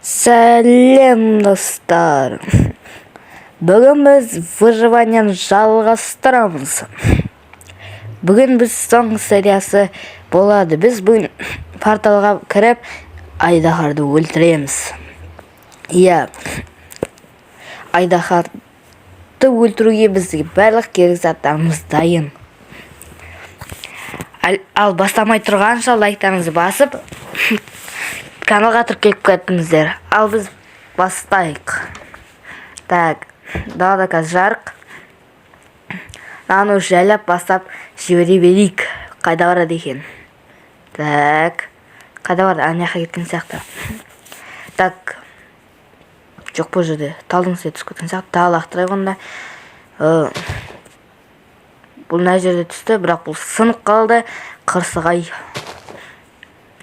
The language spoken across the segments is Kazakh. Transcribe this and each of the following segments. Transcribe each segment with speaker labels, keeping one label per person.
Speaker 1: Сәлем достар. Бүгін біз выживанияны жалғастырамыз. Бүгін біз соңғы сериясы болады. Біз бүгін порталға кіріп Айдаһарды өлтіреміз. Иә, Айдаһарды өлтіруге бізге барлық керек заттарымыз дайын. Ал бастамай тұрғанша лайктарыңызды басып каналға тіркеліп кеттіңіздер. Ал біз бастайық. Так, далада қазір жарық. Наны жайлап бастап жібере берейік. Қайда барады екен? Так, қайда барады? Ана жаққа кеткен сияқты. Так, жоқ бұл жерде. Талдың үстіне түсіп кеткен сияқты. Тағы лақтырайық онда. Бұл мына жерде түсті, бірақ бұл сынып қалды. Қырсығай.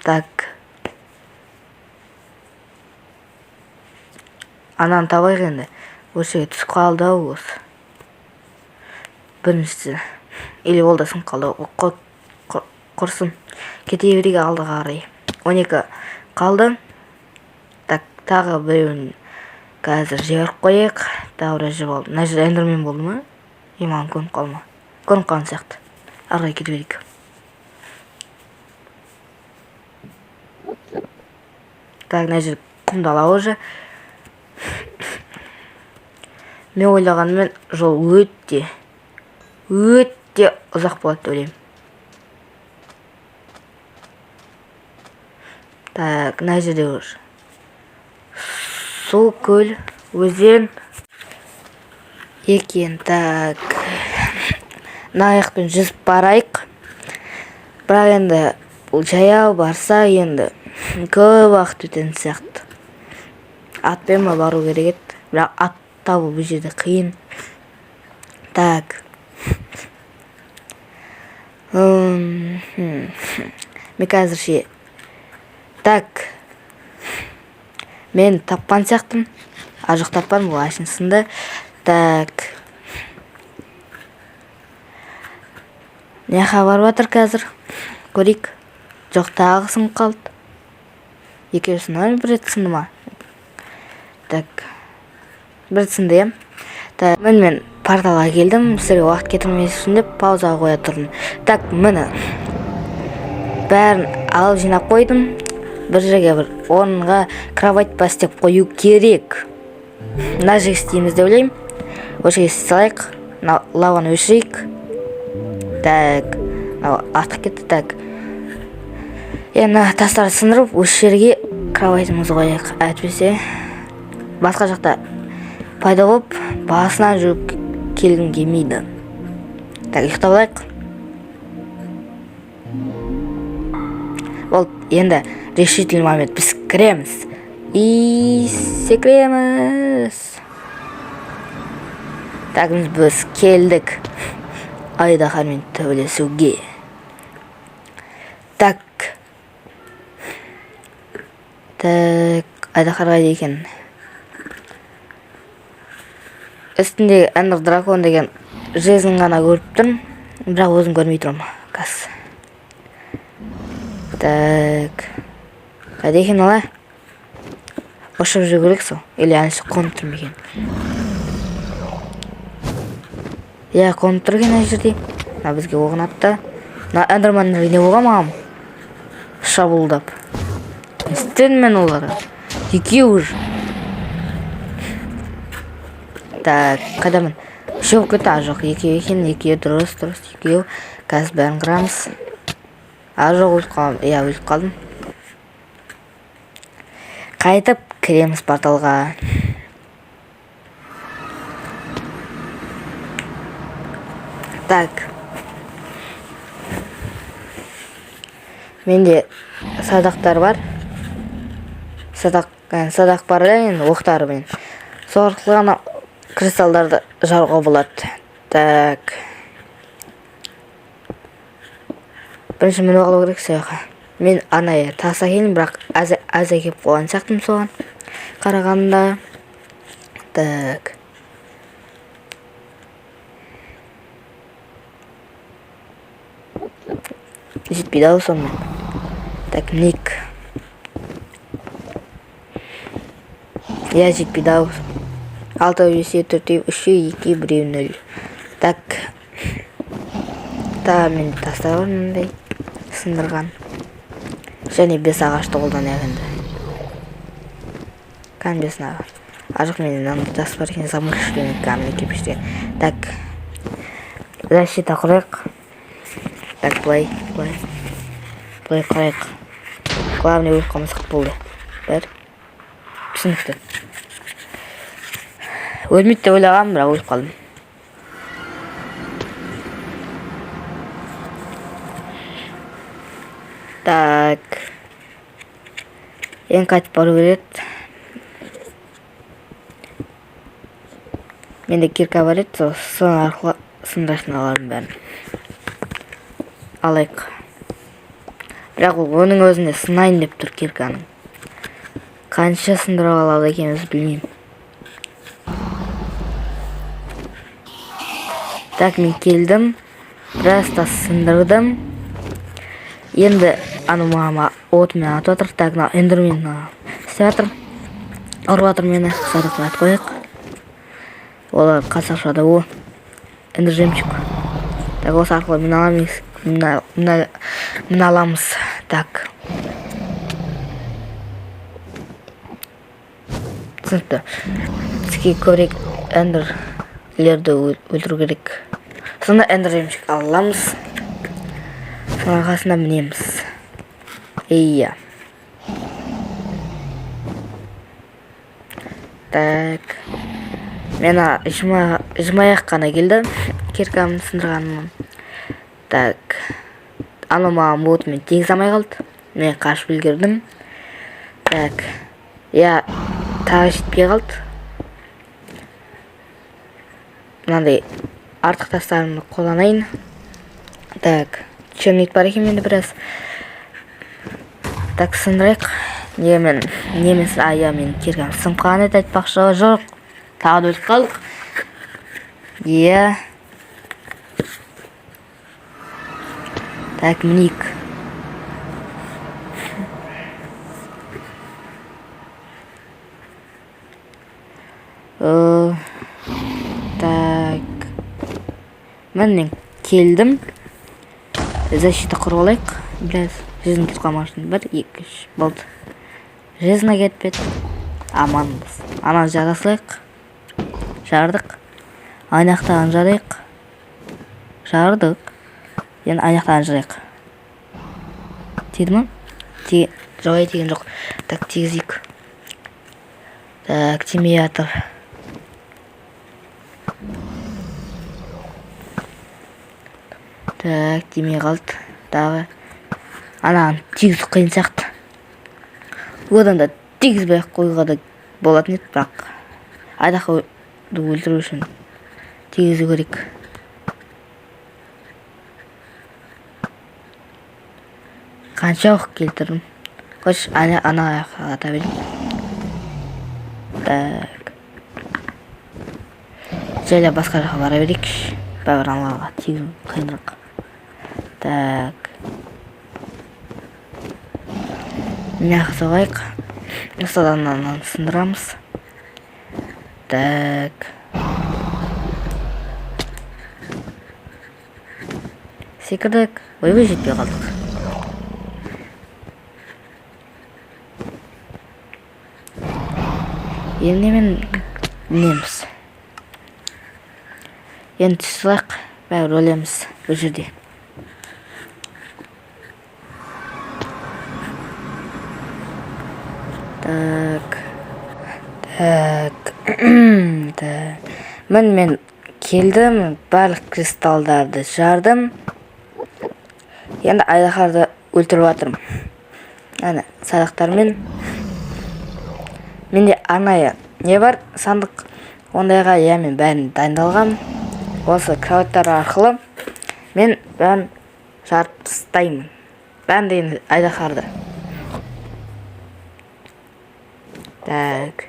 Speaker 1: Так. Ананы табайық енді. Осы түсіп қалды осы. Біріншісі. Или ол да сынып қалды. Құрсын. Кете берейік алдыға қарай. 12 қалды. Так, тағы біреуін қазір жіберіп қойық. Тағы жіберіп алды. Мына жерде эндермен болды ма? Маған көрініп қалма. Көрініп қалған сияқты. Арғай кете берейік. Так, мына жер құмдала уже. Мен ойлағанмен жол өтте ұзақ болады деп ойлаймын. Так, мына жерде уже су, көл, өзен екен. Так, мына аяқпен жүзіп барайық. Бірақ енді бұл жаяу барса енді көп уақыт өтетін сияқты. Атпен бару керек еді. Бірақ ат табу бұл жерде қиын. Так. Мен қазір ше. Так. Мен тапқан сияқтым. Ажық тапқан бұл ашын сынды. Так. Не хабар батыр қазір? Көрейік. Жоқ, тағы сынып қалды. Екеуі сынды, бір рет сынды ма? Так. Бір рет сынды, ем. Так, мен порталға келдім. Сізге уақыт кетірмес үшін деп паузаға қоя тұрдым. Так, мені бәрін алып жинап қойдым. Бір жерге бір орынға кровать бастеп қою керек. Мына жерге істейміз деп ойлаймын. Осы жерге салайық. Лаваны өшірейік. Так, артық кетті. Так. Енді тастарды сындырып, осы жерге кроватымызды қояйық. Әйтпесе басқа жақта пайда болып, басынан жүріп келгім келмейді. Так, ұйықтап алайық. Ол енді решительный момент. Біз кіреміз. Секіреміз. Так, біз келдік Айдаһармен төбелесуге. Так. Так, Айдаһарға екен. Үстінде Эндер дракон деген жезін ғана көріп тұрмын, бірақ өзім көрмей тұрмын. Қас. Так. Қайда екен ола? Ұшып жүр керек сол. Или әнші қонып тұрм екен. Иә, қонып тұр екен әй жерде. Бізге оғын атты. Эндерманның не болған мағам? Шабуылдап. Істен мен олары. Екеуі жүр. Так, қайдамын? Үшеу кетті, жоқ, екеу екен, екеу дұрыс, екеу. Қазір бәрін қырамыз. Жоқ, өліп қалдым. Иә, өліп қалдым. Қайтып кіреміз порталға. Так. Менде садақтар бар. Садақ бар енді оқтары мен. Сол арқылы ғана кристалдарды жаруға болады. Так. Бірінші мен оғылу керек сояқа. Мен анайы таса келін, бірақ аз әкеп қойған сияқтым соған. Қарағанда. Так. жетпейді ау сонымен. Так, ник. Я жетпейді ау. 6 бесе 4 3 2 1 0. Так. Мен тастап мындай сындырған. Және 5 ағашты қолданайық енді. Бес ағаш. Ажық менен аңды тас бар екен, замыршылын камені кепіште. Так. Защита құрайық. Так, бұлай құрайық. Главный өліп қалмасақ болды. Бір. Түсінікті. Өлмейді де ойлағам, бірақ өліп қалдым. Так. Ең қайтып бару керек. Менде кирка бар еді, соның арқылы сындыратын аларым бәрін. Алайық. Бірақ оның өзінде сынайын деп тұр кирканың. Қанша сындырып алады екеніміз білмеймін. Так, мен келдім. Біраз та сындырдым. Енді мама отымен атып жатыр. Так, эндермен істеп жатыр. Ұрып жатыр мені. Садықпен атып қояйық. Олар қазақшада о. Эндер жемчуг. Так, осы арқылы мен аламыз. Так. Түсінікті. Бізге көбірек эндерлерді өлтіру керек. Сонда эндер жемчуг аламыз. Соның арқасында мінеміз. Ия. Так. Мен жымаяқ қана келді. Киркамын сындырғанымын. Так. Маған ботымен тегіз амай қалды. Мен қашып үлгердім. Так. Я тағы жетпей қалды. Мынандай артық тастарымды қолданайын. Так. Чемнет бар екен менде біраз. Так, сындырайық. Мен киркам сынып қалған еді айтпақшы. Жоқ. Тағы да өліп қалдық. Иә. Так, мінейік. Так. Мен келдім. Защита құрып алайық. Біраз жизнь тұтқамашын. 1, 2, 3 болды. Жизна кетпеді. Аманбыз. Ананы жарасылайық. Жардық. Айнақтаған жарайық. Жардық. Енді айнақтаған жарайық. Тиді ма? Жоғай тиген жоқ. Так, тигізейік. Так, тимей жатыр. Так, тимей қалды. Дағы. Анаған тигізу қиын сияқты. Одан да тигізбей қойға да болатын еді, бірақ айдақты өлтіру үшін тигізу керек. Қанша оқ келтірдім. Қош, ана аяққа ата берейін. Так. Жайлап басқа жаққа бара берейік. Бәрі аналарға тигізу қиынырақ. Так. Мына соғайық. Содан сындырамыз. Так. Секірдік. Ойбай жетпей қалдық. Енді мен неміз. Енді түсілайық. Бәрі өлеміз бұл жерде. Так. Мен келдім, барлық кристалдарды жардым. Енді айдақарды өлтіріп жатырмын. Әне, садақтармен. Менде арнайы не бар? Сандық. Ондайға мен бәрін дайындалғам. Осы кроваттар арқылы мен бәрін жарып тастаймын. Бәрін дейін айдақарды. Так.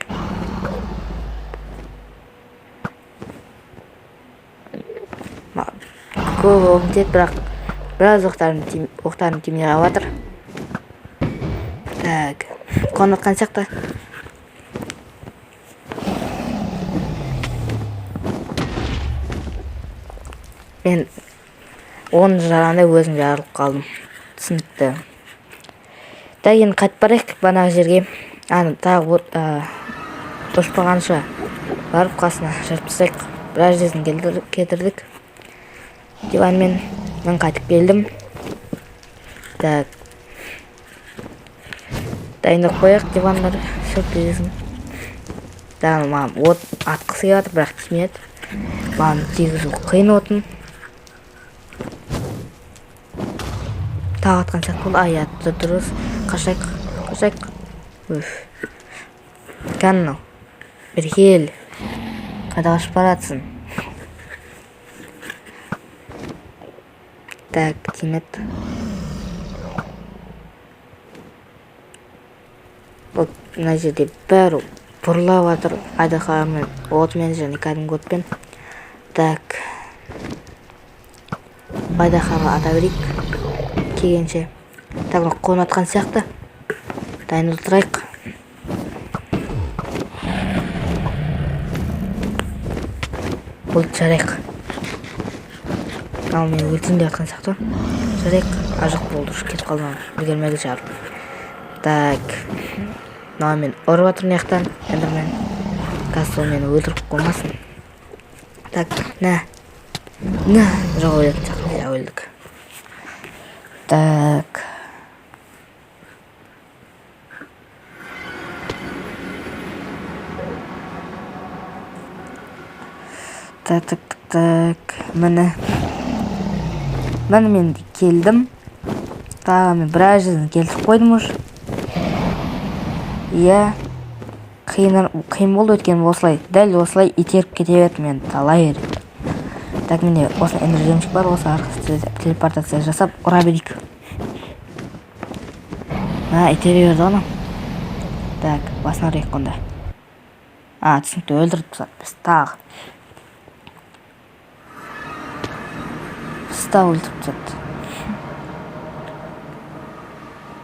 Speaker 1: Көп оғын бірақ біраз оқтарын тимей қалып жатыр. Так. Қонатқан сияқты. мен оның жарағанда өзім жарылып қалдым. Түсінікті. Енді қайтып барайық банағы жерге. Тағы ұшпағанша барып қасына жатып тастайық. Біраз жерден кетірдік. Диванмен мен қайтып келдім. Дайындап қояйық дивандар сұрпризін. Маған от атқысы келеді, бірақ тимеді. Маған тигізу қиын отын. Тағы атқан сияқты болды. Аятты дұрыс. Қашайық. Каннал. Bir кел. Қайда қашып баратсың? Тимет. Мына жерде бәрі бұрылап жатыр. Айдаһармен, отмен және кәдімгі отпен. Айдаһарға ата берейік. Келгенше. Қонатқан сияқты. Дайын отырайық. Бұл жарайық. Ал мен өлтейін деп жатқан сияқты. Жарайық. Ажық болды. Кетіп қалдым. Үлгермеді жарып. Мен ұрып жатыр мияқтан. Эндермен. Қазір мені өлтіріп қоймасын. Жоқ өлетін сияқты. Өлдік. Мен келдім. Мен біраз жерден келтіріп қойдым уже. Қиын болды өткен осылай. Дәл осылай итеріп кете берді мен талай рет. Менде осылай энергемшік бар. Осы арқасы телепортация жасап ұра берейік. Итере берді оны. Басына ұрайық онда. Түсінікті өлтірді біз тағы. Өлтіріп тастады.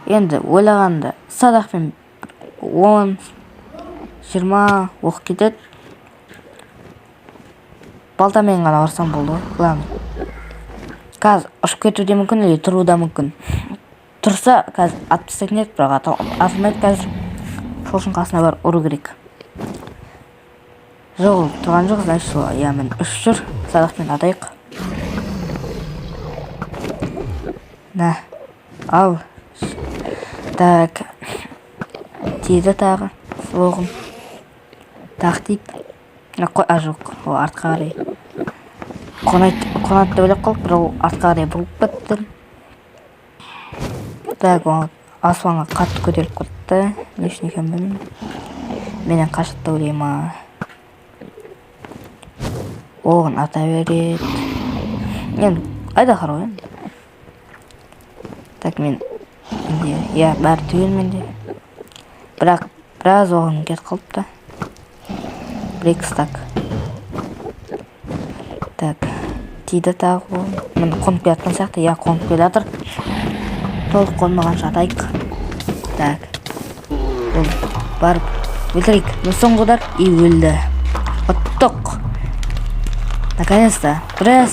Speaker 1: Енді ойлағанда садақпен 10-20 оқ кетеді. Балтамен ғана ұрсам болды. Қазір ұшып кетуі де мүмкін, или тұру да мүмкін. Тұрса, қазір атып тастайтын еді, бірақ атылмайды қазір. Сол үшін қасына бар ұру керек. Жоқ, тұрған жоқ, значит, мен үш жүр. Садақпен атайық. Ал. Тиді тағы. Оғын. Тиіп. Жоқ, ол артқа қарай. Қонатты бөлек қалып, бірақ ол артқа қарай бұрып кетті. Аспанға қатты көтеріліп кетті. Не үшін екен білмеймін. Менен қашытты ойлайма. Оғын ата береді. Енді айдаһар ғой енді. Мен бәрі түгел менде. Бірақ біраз оғын кет қалыпты. Бір-екі стак. Тиді тағы оғын. Мен қонып келатқан сияқты. Қонып келе жатыр. Толық қонмағанша атайық. Барып өлтірейік. Соңғыдар өлді. Оттық. Наконец-то біраз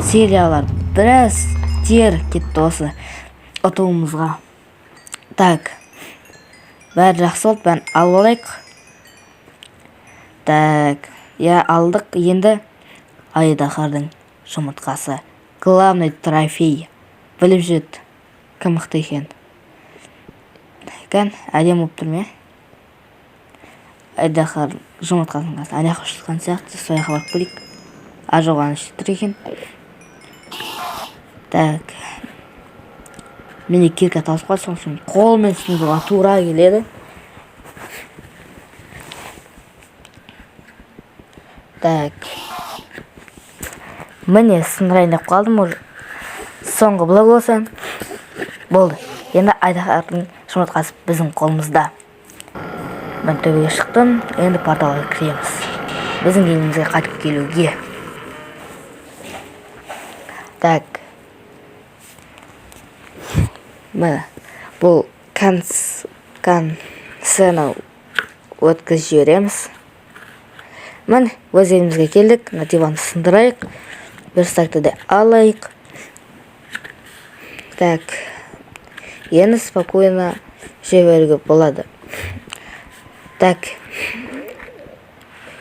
Speaker 1: сериялар, біраз тер кетті осы ұтуымызға. Бәрі жақсы болды, бәрін алып алайық. Алдық. Енді айдаһардың жұмыртқасы. Главный трофей. Біліп жүрді, кім мықты екен. Әдем болып тұр ме? Айдаһар жұмыртқасын қасы. Аяқ ұшылған сияқты, сояққа барып көрейік. Жоғаны ішіп тұр екен. Менде кирка тауысып қалды, соң үшін қолмен сындыруға тура келеді. Міне сындырайын деп қалдым уже. Соңғы блог болсын. Болды. Енді айдаһардың жұмыртқасы біздің қолымызда. Мен төбеге шықтым. Енді порталға кіреміз. Біздің елімізге қайтып келуге. Міне, бұл кансені өткізіп жібереміз. Міне, өз елімізге келдік. Диванды сындырайық. верстакты да алайық. Так, енді спокойно жүре болады. Так,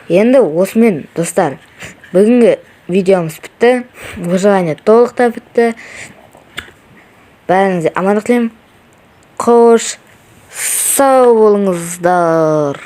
Speaker 1: енді осымен достар, бүгінгі видеомыз бітті. Выживание толықта бітті. Бәріңізге амандық тілеймін. Қош сау болыңыздар.